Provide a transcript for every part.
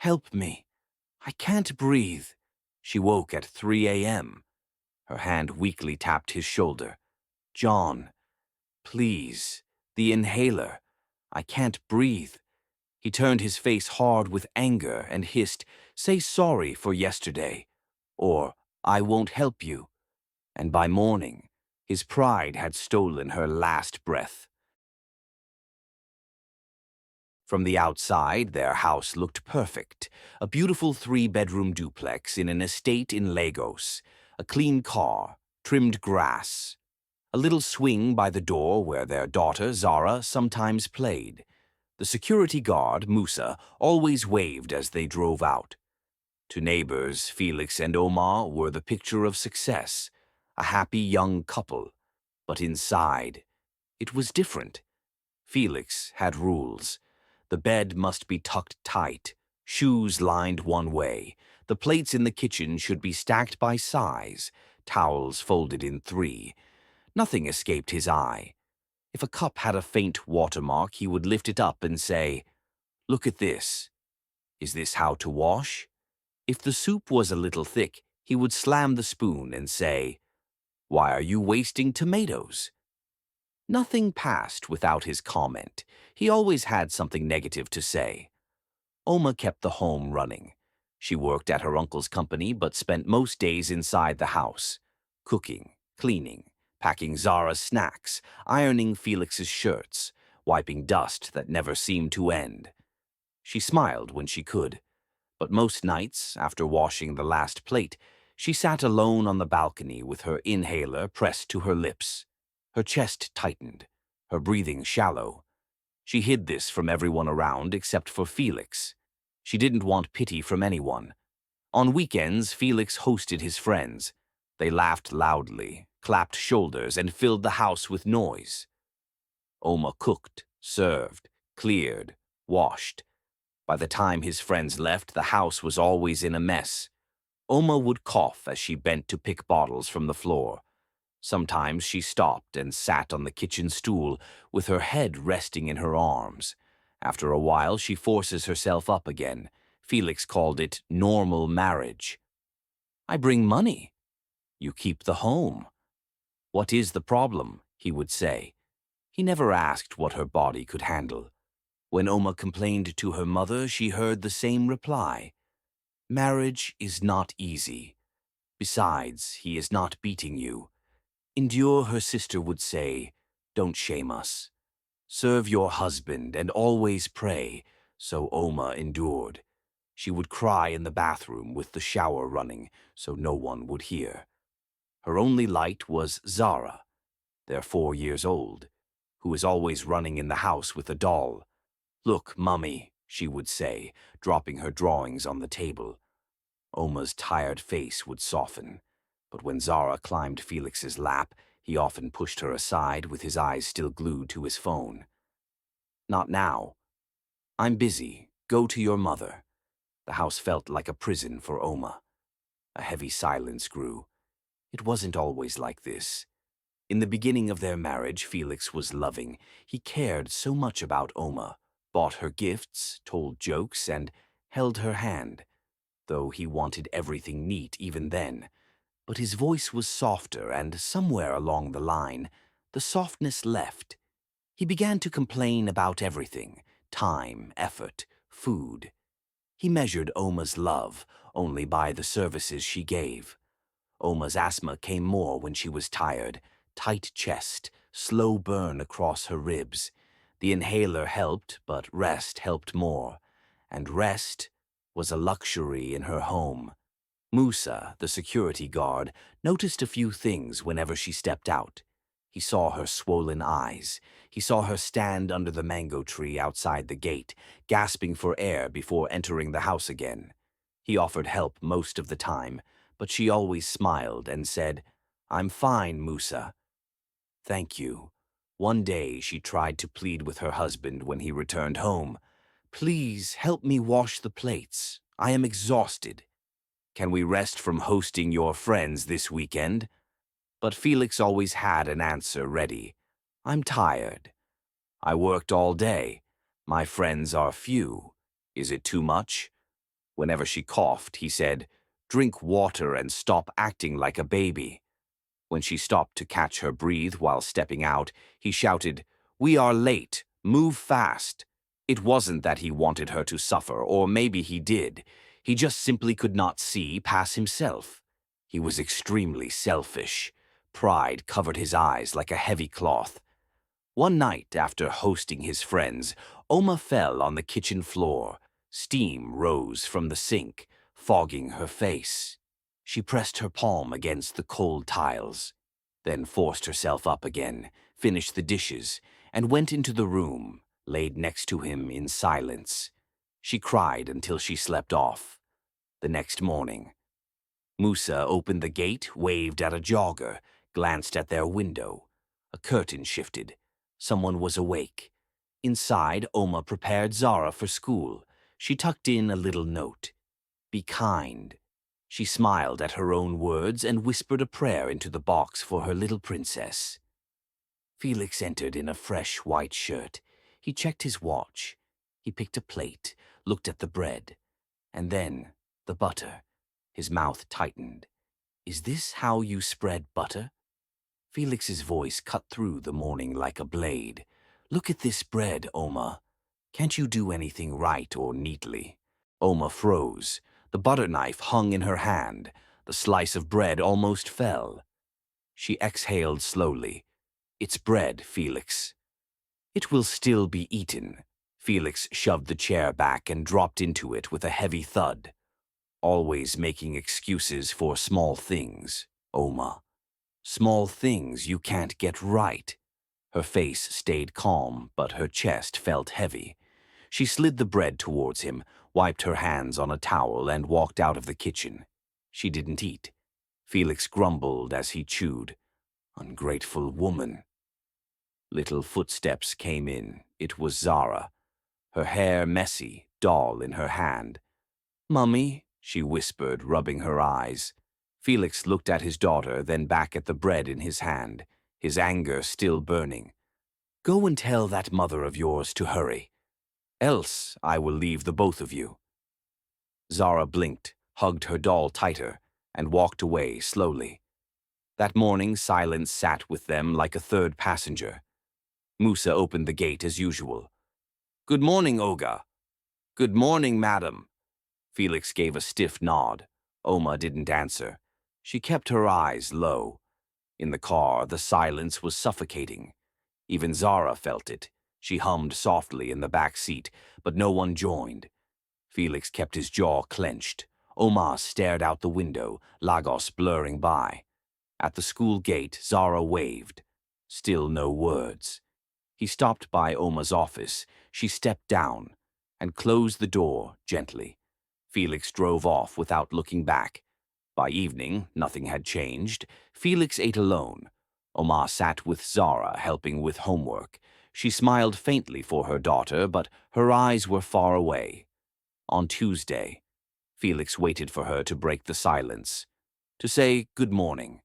Help me. I can't breathe." She woke at 3 a.m. Her hand weakly tapped his shoulder. "John, please, the inhaler. I can't breathe." He turned his face hard with anger and hissed, "Say sorry for yesterday, or I won't help you." And by morning, his pride had stolen her last breath. From the outside, their house looked perfect. A beautiful 3-bedroom duplex in an estate in Lagos. A clean car, trimmed grass. A little swing by the door where their daughter, Zara, sometimes played. The security guard, Musa, always waved as they drove out. To neighbors, Felix and Oma were the picture of success, a happy young couple. But inside, it was different. Felix had rules. The bed must be tucked tight, shoes lined one way. The plates in the kitchen should be stacked by size, towels folded in 3. Nothing escaped his eye. If a cup had a faint watermark, he would lift it up and say, "Look at this. Is this how to wash?" If the soup was a little thick, he would slam the spoon and say, "Why are you wasting tomatoes?" Nothing passed without his comment. He always had something negative to say. Oma kept the home running. She worked at her uncle's company but spent most days inside the house, cooking, cleaning, packing Zara's snacks, ironing Felix's shirts, wiping dust that never seemed to end. She smiled when she could, but most nights, after washing the last plate, she sat alone on the balcony with her inhaler pressed to her lips. Her chest tightened, her breathing shallow. She hid this from everyone around except for Felix. She didn't want pity from anyone. On weekends, Felix hosted his friends. They laughed loudly, clapped shoulders, and filled the house with noise. Oma cooked, served, cleared, washed. By the time his friends left, the house was always in a mess. Oma would cough as she bent to pick bottles from the floor. Sometimes she stopped and sat on the kitchen stool with her head resting in her arms. After a while, she forces herself up again. Felix called it normal marriage. "I bring money. You keep the home. What is the problem?" he would say. He never asked what her body could handle. When Oma complained to her mother, she heard the same reply. "Marriage is not easy. Besides, he is not beating you. Endure," her sister would say. "Don't shame us. Serve your husband and always pray." So Oma endured. She would cry in the bathroom with the shower running so no one would hear. Her only light was Zara, their 4 years old, who was always running in the house with a doll. "Look, Mummy," she would say, dropping her drawings on the table. Oma's tired face would soften. But when Zara climbed Felix's lap, he often pushed her aside with his eyes still glued to his phone. "Not now. I'm busy. Go to your mother." The house felt like a prison for Oma. A heavy silence grew. It wasn't always like this. In the beginning of their marriage, Felix was loving. He cared so much about Oma, bought her gifts, told jokes, and held her hand, though he wanted everything neat even then. But his voice was softer, and somewhere along the line, the softness left. He began to complain about everything: time, effort, food. He measured Oma's love only by the services she gave. Oma's asthma came more when she was tired: tight chest, slow burn across her ribs. The inhaler helped, but rest helped more. And rest was a luxury in her home. Musa, the security guard, noticed a few things whenever she stepped out. He saw her swollen eyes. He saw her stand under the mango tree outside the gate, gasping for air before entering the house again. He offered help most of the time, but she always smiled and said, "I'm fine, Musa." "Thank you." One day she tried to plead with her husband when he returned home. "Please help me wash the plates. I am exhausted. Can we rest from hosting your friends this weekend?" But Felix always had an answer ready. "I'm tired. I worked all day. My friends are few. Is it too much?" Whenever she coughed, he said, "Drink water and stop acting like a baby." When she stopped to catch her breath while stepping out, he shouted, "We are late. Move fast." It wasn't that he wanted her to suffer, or maybe he did. He just simply could not see past himself. He was extremely selfish. Pride covered his eyes like a heavy cloth. One night, after hosting his friends, Oma fell on the kitchen floor. Steam rose from the sink, fogging her face. She pressed her palm against the cold tiles, then forced herself up again, finished the dishes, and went into the room, laid next to him in silence. She cried until she slept off. The next morning, Musa opened the gate, waved at a jogger, glanced at their window. A curtain shifted. Someone was awake. Inside, Oma prepared Zara for school. She tucked in a little note. "Be kind." She smiled at her own words and whispered a prayer into the box for her little princess. Felix entered in a fresh white shirt. He checked his watch. He picked a plate, looked at the bread, and then the butter. His mouth tightened. "Is this how you spread butter?" Felix's voice cut through the morning like a blade. "Look at this bread, Oma. Can't you do anything right or neatly?" Oma froze. The butter knife hung in her hand. The slice of bread almost fell. She exhaled slowly. "It's bread, Felix." "It will still be eaten." Felix shoved the chair back and dropped into it with a heavy thud. "Always making excuses for small things, Oma. Small things you can't get right." Her face stayed calm, but her chest felt heavy. She slid the bread towards him, wiped her hands on a towel, and walked out of the kitchen. She didn't eat. Felix grumbled as he chewed. "Ungrateful woman." Little footsteps came in. It was Zara. Her hair messy, doll in her hand. "Mummy," she whispered, rubbing her eyes. Felix looked at his daughter, then back at the bread in his hand, his anger still burning. "Go and tell that mother of yours to hurry. Else I will leave the both of you." Zara blinked, hugged her doll tighter, and walked away slowly. That morning, silence sat with them like a third passenger. Musa opened the gate as usual. "Good morning, Oga." "Good morning, madam." Felix gave a stiff nod. Oma didn't answer. She kept her eyes low. In the car, the silence was suffocating. Even Zara felt it. She hummed softly in the back seat, but no one joined. Felix kept his jaw clenched. Oma stared out the window, Lagos blurring by. At the school gate, Zara waved. Still no words. He stopped by Oma's office. She stepped down and closed the door gently. Felix drove off without looking back. By evening, nothing had changed. Felix ate alone. Oma sat with Zara, helping with homework. She smiled faintly for her daughter, but her eyes were far away. On Tuesday, Felix waited for her to break the silence, to say good morning.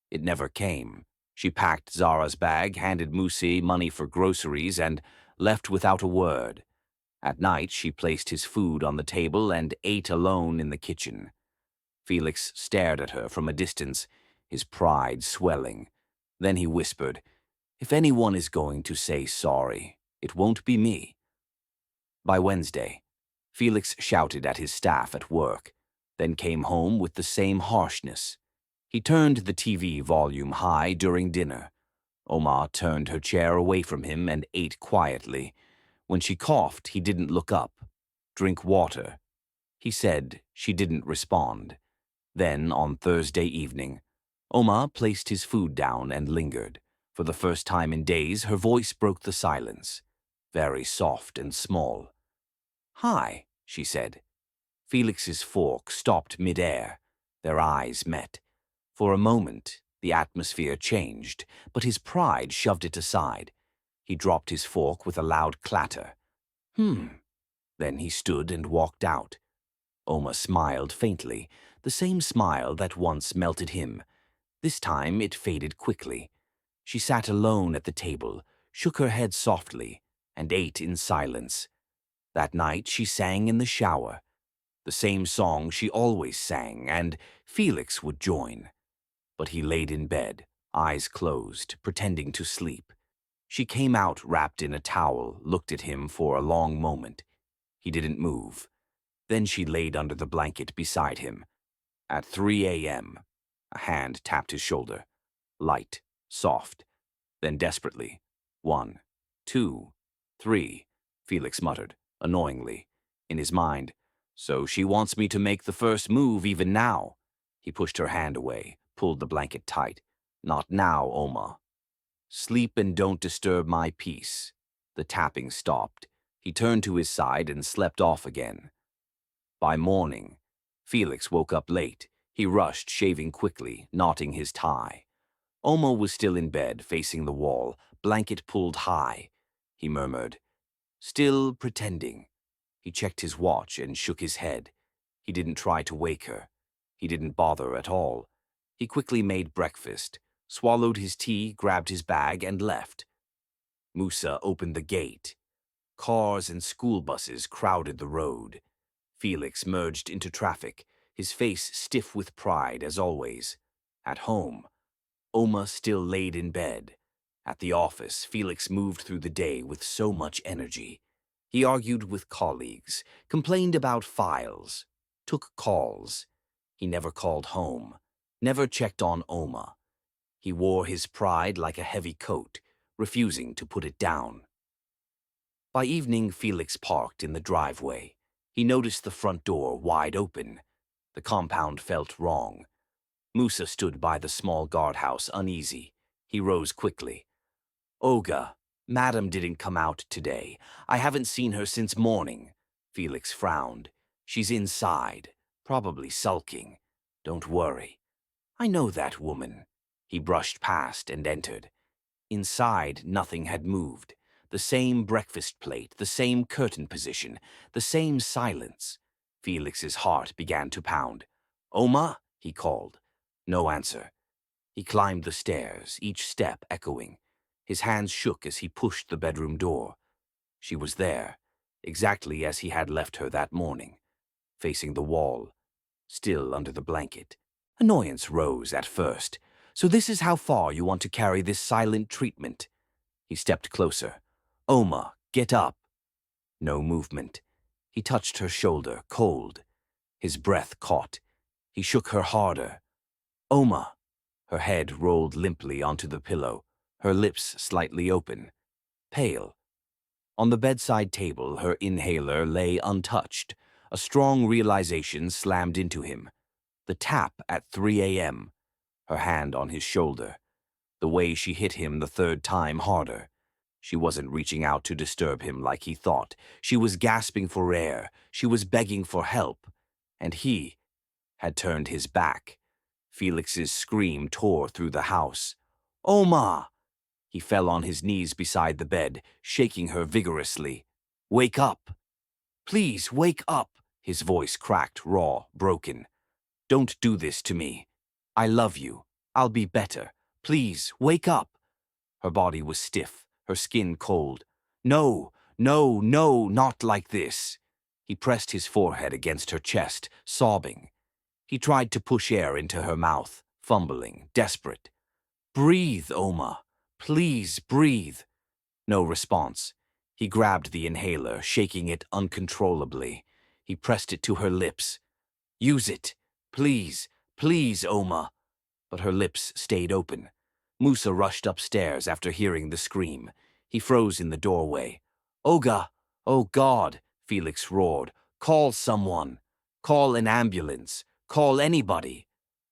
It never came. She packed Zara's bag, handed Musi money for groceries, and left without a word. At night, she placed his food on the table and ate alone in the kitchen. Felix stared at her from a distance, his pride swelling. Then he whispered, "If anyone is going to say sorry, it won't be me." By Wednesday, Felix shouted at his staff at work, then came home with the same harshness. He turned the TV volume high during dinner. Oma turned her chair away from him and ate quietly. When she coughed, he didn't look up. "Drink water." He said. She didn't respond. Then, on Thursday evening, Oma placed his food down and lingered. For the first time in days, her voice broke the silence, very soft and small. "Hi," she said. Felix's fork stopped midair. Their eyes met. For a moment, the atmosphere changed, but his pride shoved it aside. He dropped his fork with a loud clatter. Then he stood and walked out. Oma smiled faintly, the same smile that once melted him. This time it faded quickly. She sat alone at the table, shook her head softly, and ate in silence. That night she sang in the shower. The same song she always sang, and Felix would join. But he laid in bed, eyes closed, pretending to sleep. She came out wrapped in a towel, looked at him for a long moment. He didn't move. Then she laid under the blanket beside him. At 3 a.m., a hand tapped his shoulder. Light, soft. Then desperately. 1, 2, 3, Felix muttered, annoyingly. In his mind, so she wants me to make the first move even now. He pushed her hand away, pulled the blanket tight. Not now, Oma. Sleep and don't disturb my peace. The tapping stopped. He turned to his side and slept off again. By morning, Felix woke up late. He rushed, shaving quickly, knotting his tie. Oma was still in bed, facing the wall, blanket pulled high. He murmured, "Still pretending." He checked his watch and shook his head. He didn't try to wake her. He didn't bother at all. He quickly made breakfast, swallowed his tea, grabbed his bag, and left. Musa opened the gate. Cars and school buses crowded the road. Felix merged into traffic, his face stiff with pride as always. At home, Oma still laid in bed. At the office, Felix moved through the day with so much energy. He argued with colleagues, complained about files, took calls. He never called home, never checked on Oma. He wore his pride like a heavy coat, refusing to put it down. By evening, Felix parked in the driveway. He noticed the front door wide open. The compound felt wrong. Musa stood by the small guardhouse, uneasy. He rose quickly. "Olga, Madam didn't come out today. I haven't seen her since morning." Felix frowned. "She's inside, probably sulking. Don't worry. I know that woman." He brushed past and entered. Inside, nothing had moved. The same breakfast plate, the same curtain position, the same silence. Felix's heart began to pound. "Oma?" he called. No answer. He climbed the stairs, each step echoing. His hands shook as he pushed the bedroom door. She was there, exactly as he had left her that morning, facing the wall, still under the blanket. Annoyance rose at first. "So this is how far you want to carry this silent treatment?" He stepped closer. "Oma, get up." No movement. He touched her shoulder, cold. His breath caught. He shook her harder. "Oma." Her head rolled limply onto the pillow, her lips slightly open, pale. On the bedside table, her inhaler lay untouched. A strong realization slammed into him. The tap at 3 a.m., her hand on his shoulder. The way she hit him the third time harder. She wasn't reaching out to disturb him like he thought. She was gasping for air. She was begging for help. And he had turned his back. Felix's scream tore through the house. "Oma!" He fell on his knees beside the bed, shaking her vigorously. "Wake up! Please, wake up!" His voice cracked, raw, broken. "Don't do this to me. I love you. I'll be better. Please, wake up." Her body was stiff, her skin cold. "No, no, no, not like this." He pressed his forehead against her chest, sobbing. He tried to push air into her mouth, fumbling, desperate. "Breathe, Oma. Please breathe." No response. He grabbed the inhaler, shaking it uncontrollably. He pressed it to her lips. "Use it. Please, please, Oma." But her lips stayed open. Musa rushed upstairs after hearing the scream. He froze in the doorway. "Olga! Oh, God!" Felix roared. "Call someone. Call an ambulance. Call anybody."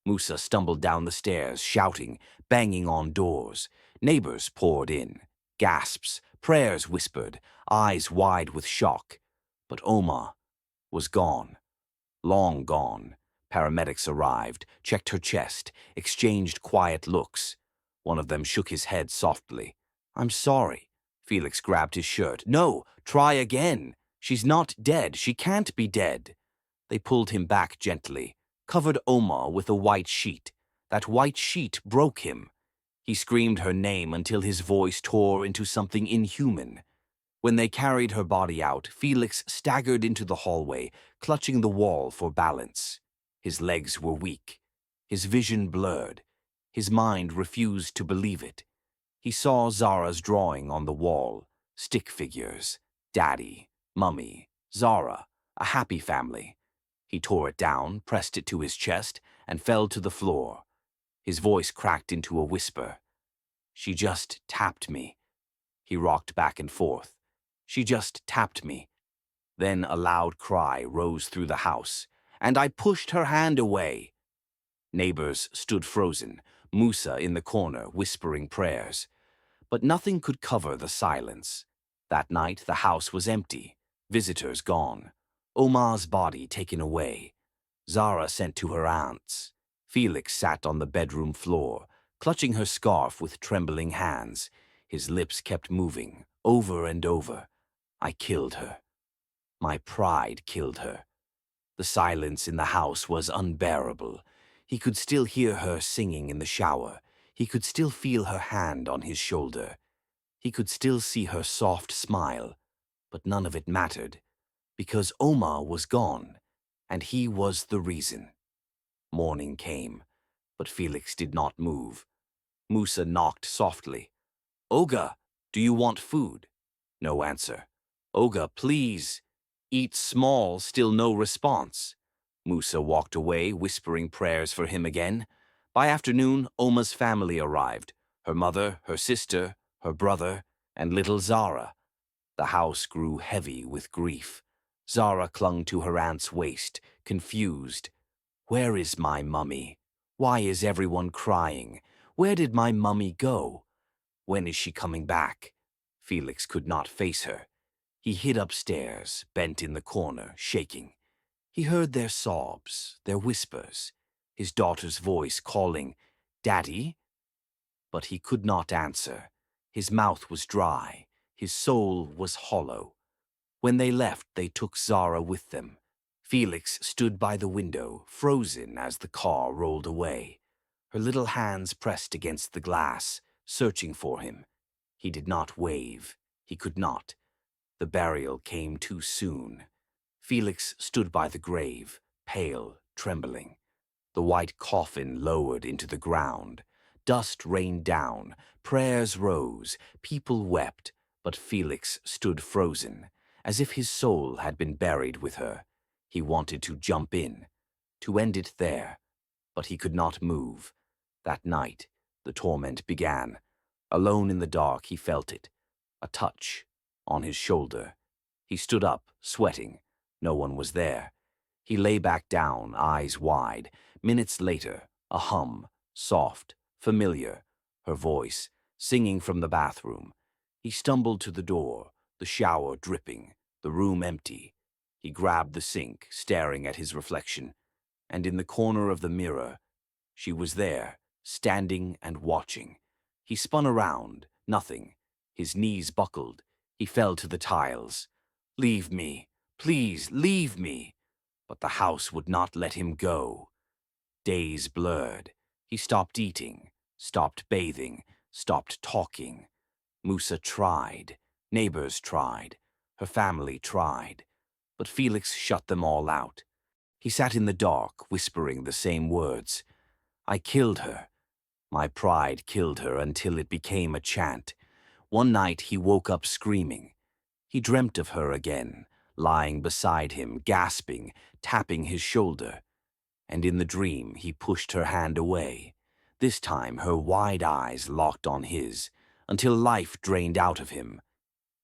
Musa stumbled down the stairs, shouting, banging on doors. Neighbors poured in. Gasps, prayers whispered, eyes wide with shock. But Oma was gone. Long gone. Paramedics arrived, checked her chest, exchanged quiet looks. One of them shook his head softly. "I'm sorry." Felix grabbed his shirt. "No, try again. She's not dead. She can't be dead." They pulled him back gently, covered Oma with a white sheet. That white sheet broke him. He screamed her name until his voice tore into something inhuman. When they carried her body out, Felix staggered into the hallway, clutching the wall for balance. His legs were weak. His vision blurred. His mind refused to believe it. He saw Zara's drawing on the wall. Stick figures. Daddy, Mummy, Zara, a happy family. He tore it down, pressed it to his chest, and fell to the floor. His voice cracked into a whisper. She just tapped me. He rocked back and forth. She just tapped me. Then a loud cry rose through the house, and I pushed her hand away. Neighbors stood frozen, Musa in the corner whispering prayers. But nothing could cover the silence. That night the house was empty, visitors gone, Oma's body taken away, Zara sent to her aunt's. Felix sat on the bedroom floor, clutching her scarf with trembling hands. His lips kept moving, over and over. I killed her. My pride killed her. The silence in the house was unbearable. He could still hear her singing in the shower. He could still feel her hand on his shoulder. He could still see her soft smile, but none of it mattered, because Oma was gone, and he was the reason. Morning came, but Felix did not move. Musa knocked softly. Oga, do you want food? No answer. Oga, please. Eat small, still no response. Musa walked away, whispering prayers for him again. By afternoon, Oma's family arrived. Her mother, her sister, her brother, and little Zara. The house grew heavy with grief. Zara clung to her aunt's waist, confused. Where is my mummy? Why is everyone crying? Where did my mummy go? When is she coming back? Felix could not face her. He hid upstairs, bent in the corner, shaking. He heard their sobs, their whispers, his daughter's voice calling, Daddy? But he could not answer. His mouth was dry. His soul was hollow. When they left, they took Zara with them. Felix stood by the window, frozen as the car rolled away. Her little hands pressed against the glass, searching for him. He did not wave. He could not. The burial came too soon. Felix stood by the grave, pale, trembling. The white coffin lowered into the ground. Dust rained down, prayers rose, people wept, but Felix stood frozen, as if his soul had been buried with her. He wanted to jump in, to end it there, but he could not move. That night, the torment began. Alone in the dark, he felt it. A touch on his shoulder. He stood up, sweating. No one was there. He lay back down, eyes wide. Minutes later, a hum, soft, familiar, her voice, singing from the bathroom. He stumbled to the door, the shower dripping, the room empty. He grabbed the sink, staring at his reflection, and in the corner of the mirror, she was there, standing and watching. He spun around, nothing. His knees buckled. He fell to the tiles. Leave me, please, leave me. But the house would not let him go. Days blurred. He stopped eating, stopped bathing, stopped talking. Musa tried. Neighbors tried. Her family tried. But Felix shut them all out. He sat in the dark, whispering the same words. I killed her. My pride killed her until it became a chant. One night he woke up screaming. He dreamt of her again, lying beside him, gasping, tapping his shoulder. And in the dream he pushed her hand away. This time her wide eyes locked on his, until life drained out of him.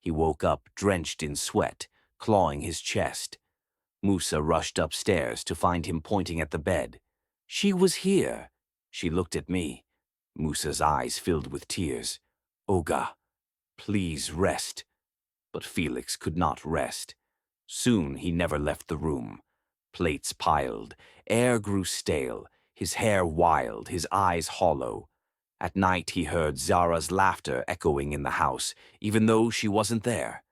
He woke up drenched in sweat, clawing his chest. Musa rushed upstairs to find him pointing at the bed. She was here. She looked at me. Musa's eyes filled with tears. Oga, please rest. But Felix could not rest. Soon he never left the room. Plates piled. Air grew stale. His hair wild, his eyes hollow. At night he heard Zara's laughter echoing in the house, even though she wasn't there.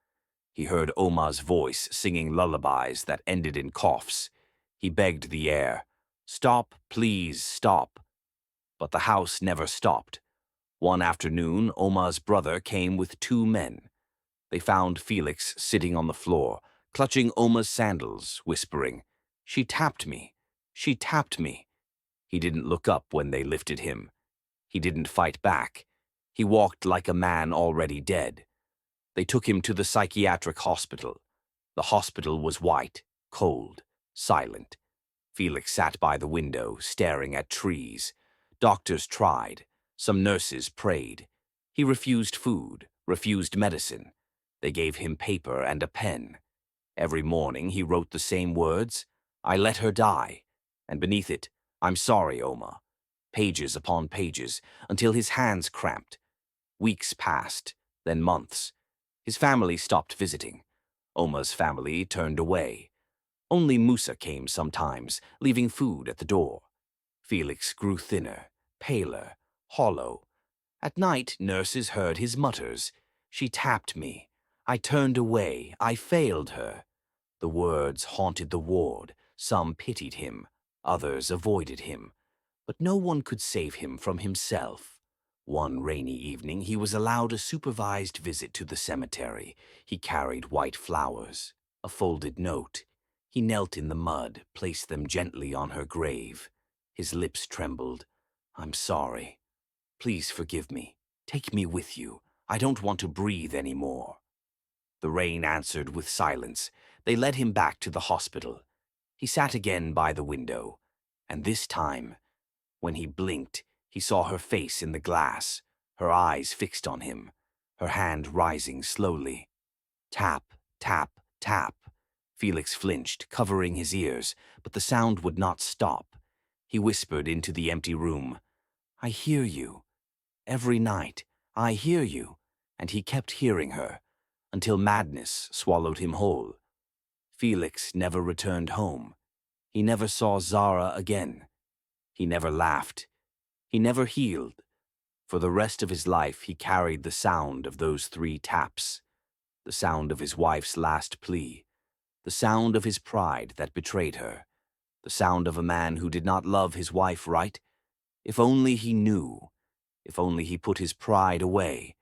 He heard Oma's voice singing lullabies that ended in coughs. He begged the air, stop, please, stop. But the house never stopped. One afternoon, Oma's brother came with 2 men. They found Felix sitting on the floor, clutching Oma's sandals, whispering, "She tapped me. She tapped me." He didn't look up when they lifted him. He didn't fight back. He walked like a man already dead. They took him to the psychiatric hospital. The hospital was white, cold, silent. Felix sat by the window, staring at trees. Doctors tried. Some nurses prayed. He refused food, refused medicine. They gave him paper and a pen. Every morning he wrote the same words, "I let her die," and beneath it, "I'm sorry, Oma." Pages upon pages, until his hands cramped. Weeks passed, then months. His family stopped visiting. Oma's family turned away. Only Musa came sometimes, leaving food at the door. Felix grew thinner, paler, hollow. At night, nurses heard his mutters. "She tapped me. I turned away. I failed her." The words haunted the ward. Some pitied him, others avoided him. But no one could save him from himself. One rainy evening, he was allowed a supervised visit to the cemetery. He carried white flowers, a folded note. He knelt in the mud, placed them gently on her grave. His lips trembled. "I'm sorry. Please forgive me. Take me with you. I don't want to breathe anymore." The rain answered with silence. They led him back to the hospital. He sat again by the window, and this time, when he blinked, he saw her face in the glass, her eyes fixed on him, her hand rising slowly. Tap, tap, tap. Felix flinched, covering his ears, but the sound would not stop. He whispered into the empty room, "I hear you. Every night, I hear you." And he kept hearing her, until madness swallowed him whole. Felix never returned home. He never saw Zara again. He never laughed. He never healed. For the rest of his life, he carried the sound of those 3 taps, the sound of his wife's last plea, the sound of his pride that betrayed her, the sound of a man who did not love his wife right. If only he knew, if only he put his pride away,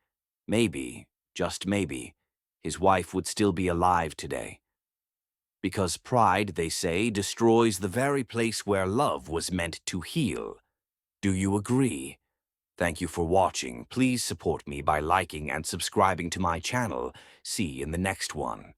maybe, just maybe, his wife would still be alive today. Because pride, they say, destroys the very place where love was meant to heal. Do you agree? Thank you for watching. Please support me by liking and subscribing to my channel. See you in the next one.